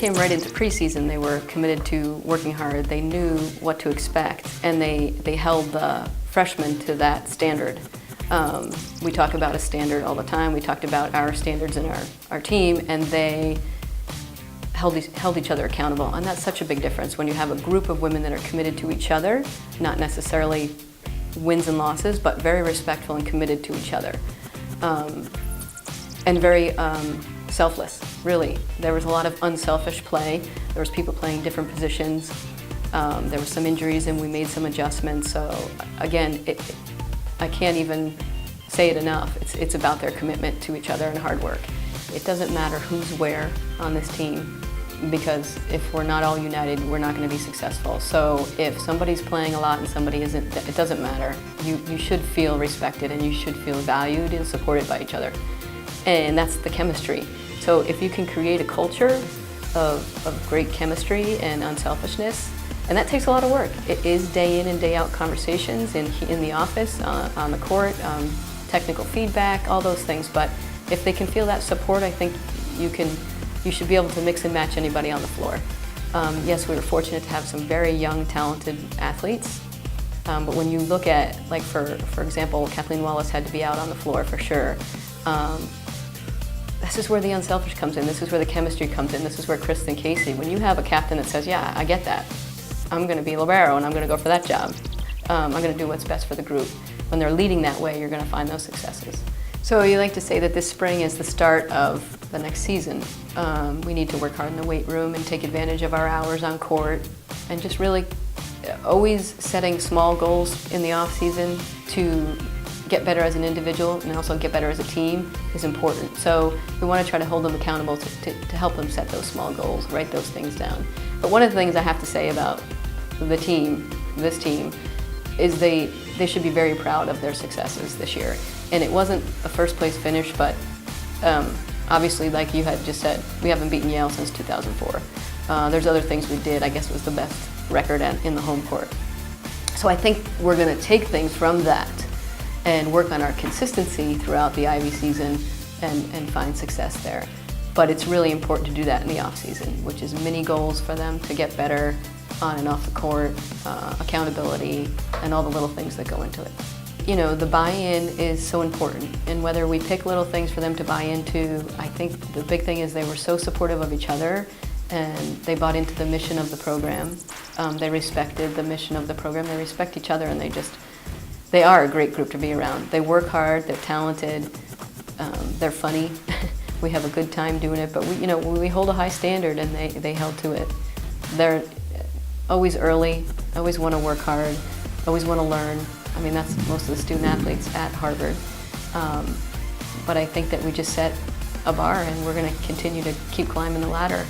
came right into preseason, they were committed to working hard. They knew what to expect, and they held the freshmen to that standard. We talk about a standard all the time. We talked about our standards in our team, and they held each other accountable. And that's such a big difference when you have a group of women that are committed to each other, not necessarily wins and losses, but very respectful and committed to each other. And very selfless, really. There was a lot of unselfish play. There was people playing different positions. There were some injuries and we made some adjustments. So again, I can't even say it enough. It's about their commitment to each other and hard work. It doesn't matter who's where on this team, because if we're not all united, we're not going to be successful. So if somebody's playing a lot and somebody isn't, it doesn't matter. You should feel respected and you should feel valued and supported by each other. And that's the chemistry. So if you can create a culture of great chemistry and unselfishness, and that takes a lot of work. It is day in and day out conversations in the office, on the court, technical feedback, all those things. But if they can feel that support, I think you should be able to mix and match anybody on the floor. Yes, we were fortunate to have some very young, talented athletes. But when you look at, like for example, Kathleen Wallace had to be out on the floor for sure. This is where the unselfish comes in. This is where the chemistry comes in. This is where Kristen Casey, when you have a captain that says, yeah, I get that. I'm going to be libero and I'm going to go for that job. I'm going to do what's best for the group. When they're leading that way, you're going to find those successes. So you like to say that this spring is the start of the next season. We need to work hard in the weight room and take advantage of our hours on court, and just really always setting small goals in the off season to get better as an individual and also get better as a team is important. So we want to try to hold them accountable to help them set those small goals, write those things down. But one of the things I have to say about the team, this team, is they should be very proud of their successes this year. And it wasn't a first place finish, but obviously, like you had just said, we haven't beaten Yale since 2004. There's other things we did. I guess it was the best record in the home court. So I think we're going to take things from that and work on our consistency throughout the Ivy season and find success there. But it's really important to do that in the off season, which is mini goals for them to get better on and off the court, accountability, and all the little things that go into it. You know, the buy-in is so important, and whether we pick little things for them to buy into, I think the big thing is they were so supportive of each other, and they bought into the mission of the program. They respected the mission of the program. They respect each other, and they are a great group to be around. They work hard, they're talented, they're funny. We have a good time doing it, but we hold a high standard, and they held to it. They're always early, always want to work hard, always want to learn. I mean, that's most of the student athletes at Harvard. But I think that we just set a bar, and we're going to continue to keep climbing the ladder.